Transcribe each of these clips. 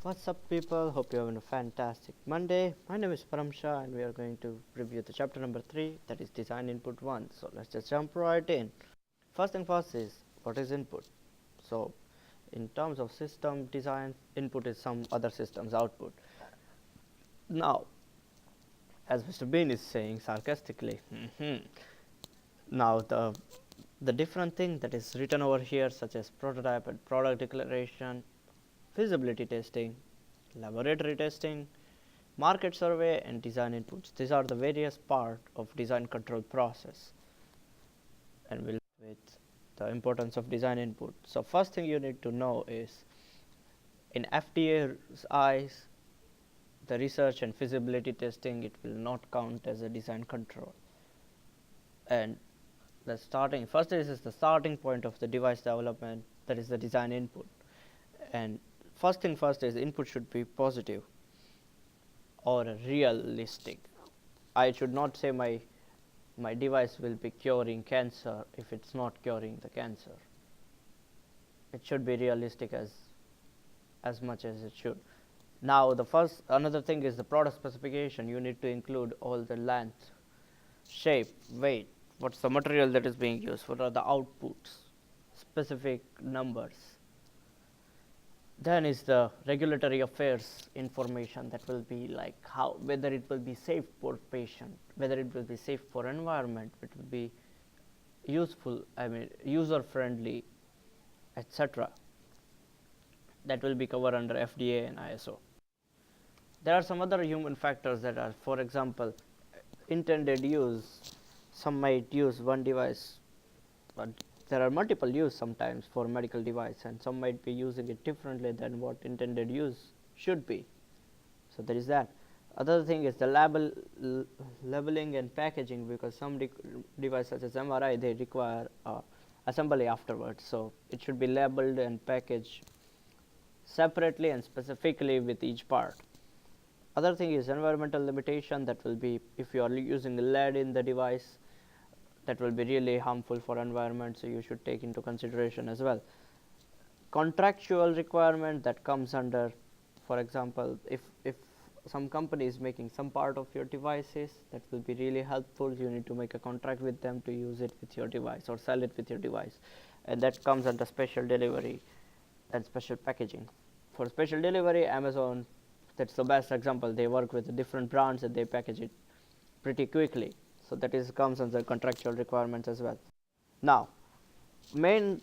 What's up, people? Hope you're having a fantastic Monday. My name is Paramsha, and we are going to review the chapter number 3, that is design input 1. So let's just jump right in. First thing first is what is input? So, in terms of system design, input is some other system's output. Now, as Mr. Bean is saying sarcastically, now the different thing that is written over here, such as prototype and product declaration, feasibility testing, laboratory testing, market survey, and design inputs. These are the various part of design control process, and we'll with the importance of design input. So first thing you need to know is, in FDA's eyes, the research and feasibility testing, it will not count as a design control. And the starting first is the starting point of the device development, that is the design input. And first thing first is input should be positive or realistic. I should not say my device will be curing cancer if it's not curing the cancer. It should be realistic as much as it should. Now another thing is the product specification. You need to include all the length, shape, weight, what's the material that is being used, what are the outputs, specific numbers. Then is the regulatory affairs information, that will be like whether it will be safe for patient, whether it will be safe for environment, it will be useful, user friendly, etc. That will be covered under FDA and ISO. There are some other human factors that are, for example, intended use. Some might use one device, but there are multiple use sometimes for medical device, and some might be using it differently than what intended use should be. So there is that. Other thing is the labeling and packaging, because some devices such as MRI, they require assembly afterwards, so it should be labeled and packaged separately and specifically with each part. Other thing is environmental limitation, that will be if you are using lead in the device, that will be really harmful for environment, so you should take into consideration as well. Contractual requirement that comes under, for example, if some company is making some part of your devices, that will be really helpful. You need to make a contract with them to use it with your device or sell it with your device, and that comes under special delivery and special packaging. For special delivery, Amazon, that's the best example. They work with different brands and they package it pretty quickly, so that is comes under contractual requirements as well. Now, main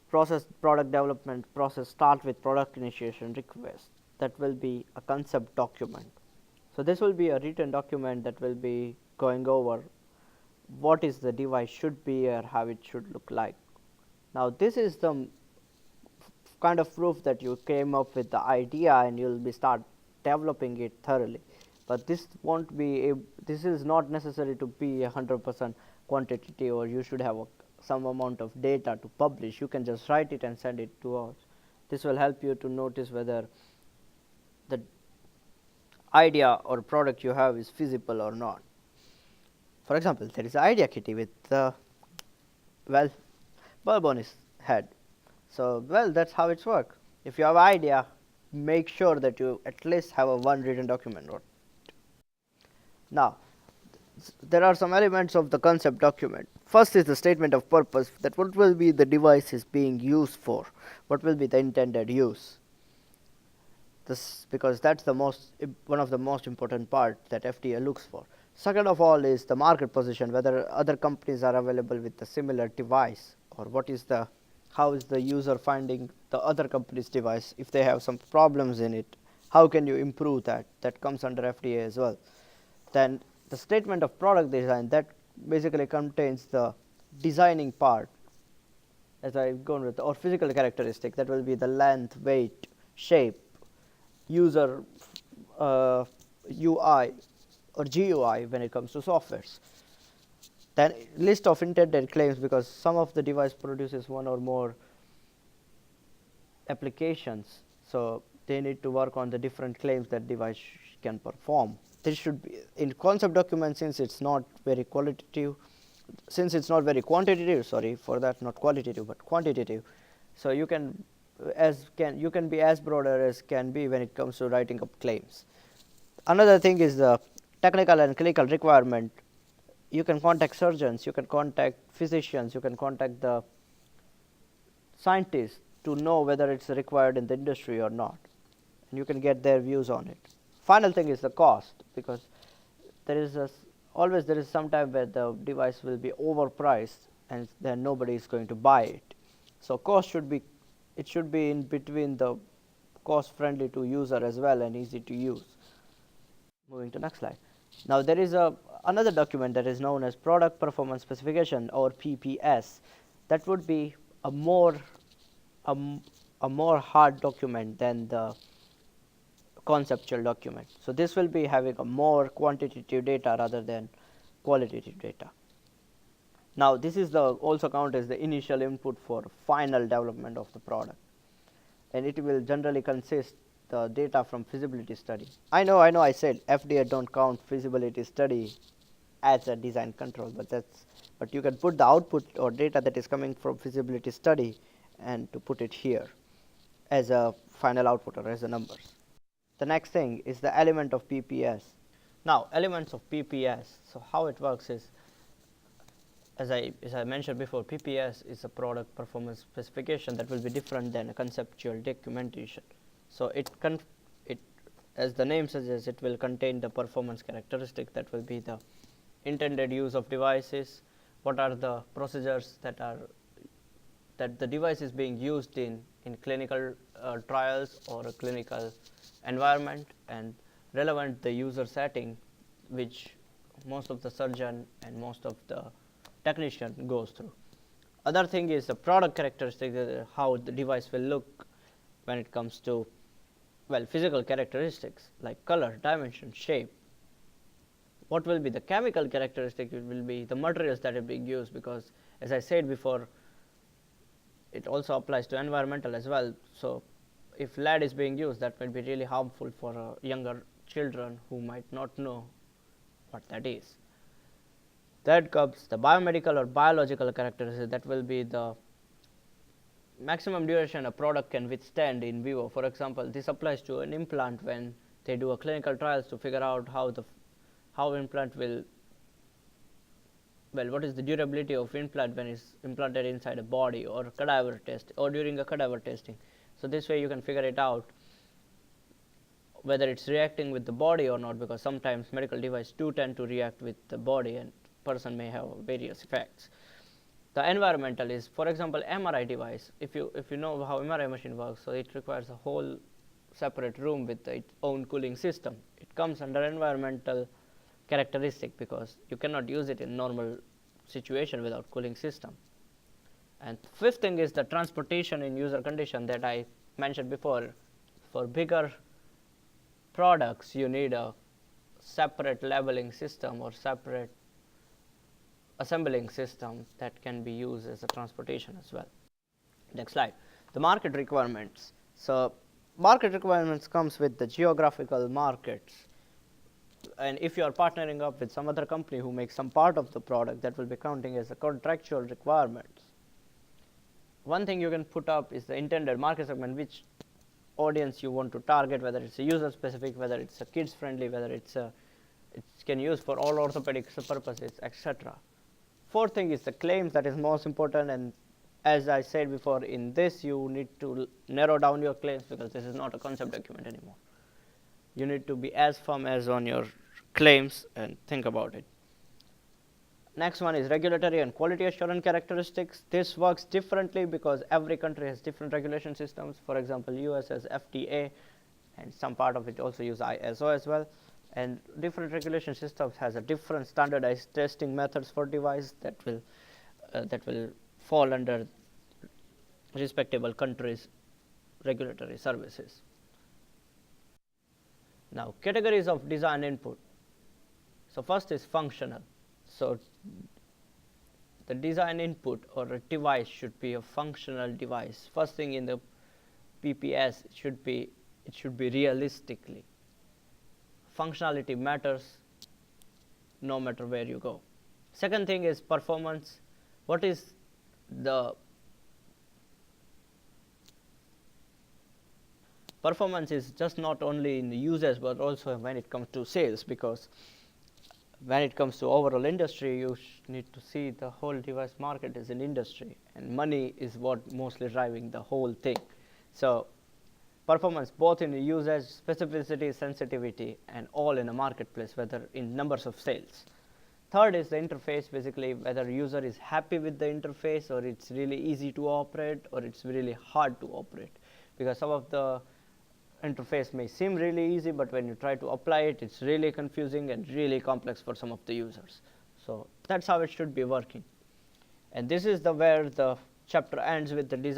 product development process start with product initiation request. That will be a concept document. So this will be a written document that will be going over what is the device should be or how it should look like. Now this is the kind of proof that you came up with the idea and you'll be start developing it thoroughly. But this won't be this is not necessary to be 100% quantitative, or you should have some amount of data to publish. You can just write it and send it to us. This will help you to notice whether the idea or product you have is feasible or not. For example, there is an idea kitty with bulb on its head. So that's how it's work. If you have an idea, make sure that you at least have a one written document. Now, there are some elements of the concept document. First is the statement of purpose, that what will be the device is being used for, what will be the intended use. This, because that's the one of the most important part that FDA looks for. Second of all is the market position, whether other companies are available with a similar device, or how is the user finding the other company's device. If they have some problems in it, how can you improve that? That comes under FDA as well. Then the statement of product design, that basically contains the designing part, as I've gone with, or physical characteristic, that will be the length, weight, shape, user UI or GUI when it comes to softwares. Then list of intended claims, because some of the device produces one or more applications, so they need to work on the different claims that device can perform. This should be in concept document, since it's not very quantitative, sorry for that, not qualitative but quantitative, so you can you can be as broader as can be when it comes to writing up claims. Another thing is the technical and clinical requirement. You can contact surgeons, you can contact physicians, you can contact the scientists to know whether it's required in the industry or not, and you can get their views on it. Final thing is the cost, because always there is some time where the device will be overpriced and then nobody is going to buy it. So cost should be in between, the cost friendly to user as well and easy to use. Moving to next slide. Now there is another document that is known as product performance specification, or PPS. That would be a more hard document than the conceptual document. So this will be having a more quantitative data rather than qualitative data. Now this is also counted as the initial input for final development of the product, and it will generally consist the data from feasibility study. I know I said FDA don't count feasibility study as a design control, but you can put the output or data that is coming from feasibility study and to put it here as a final output or as a numbers. The next thing is the element of PPS. Now elements of PPS, so how it works is, as I mentioned before, PPS is a product performance specification that will be different than a conceptual documentation. So as the name suggests, it will contain the performance characteristic that will be the intended use of devices, what are the procedures that the device is being used in clinical trials or a clinical environment, and relevant the user setting which most of the surgeon and most of the technician goes through. Other thing is the product characteristic, how the device will look when it comes to, well, physical characteristics like color, dimension, shape. What will be the chemical characteristic? It will be the materials that are being used, because as I said before, it also applies to environmental as well. So if lead is being used, that might be really harmful for younger children who might not know what that is. That comes the biomedical or biological characteristics, that will be the maximum duration a product can withstand in vivo. For example, this applies to an implant when they do a clinical trials to figure out how implant will, well, what is the durability of implant when it's implanted inside a body, or cadaver test, or during a cadaver testing. So this way you can figure it out whether it's reacting with the body or not, because sometimes medical devices do tend to react with the body and person may have various effects. The environmental is, for example, MRI device. If you know how MRI machine works, so it requires a whole separate room with its own cooling system. It comes under environmental characteristic because you cannot use it in normal situation without cooling system. And fifth thing is the transportation in user condition that I mentioned before. For bigger products, you need a separate labeling system or separate assembling system that can be used as a transportation as well. Next slide. The market requirements. So market requirements comes with the geographical markets, and if you are partnering up with some other company who makes some part of the product, that will be counting as a contractual requirements. One thing you can put up is the intended market segment, which audience you want to target, whether it's a user specific, whether it's a kids friendly, whether it can use for all orthopedic purposes, etc. Fourth thing is the claims, that is most important, and as I said before, in this you need to narrow down your claims because this is not a concept document anymore. You need to be as firm as on your claims and think about it. Next one is regulatory and quality assurance characteristics. This works differently because every country has different regulation systems. For example, US has FDA, and some part of it also use ISO as well. And different regulation systems has a different standardized testing methods for device that will fall under respectable countries' regulatory services. Now, categories of design input. So first is functional. So the design input or a device should be a functional device. First thing in the PPS, it should be realistically. Functionality matters no matter where you go. Second thing is performance. What is the performance is just not only in the users but also when it comes to sales, because when it comes to overall industry, you need to see the whole device market as an industry, and money is what mostly driving the whole thing. So performance both in the usage, specificity, sensitivity, and all in a marketplace, whether in numbers of sales. Third is the interface, basically whether user is happy with the interface, or it's really easy to operate, or it's really hard to operate, because some of the interface may seem really easy, but when you try to apply it, it's really confusing and really complex for some of the users. So that's how it should be working. And this is where the chapter ends with the design.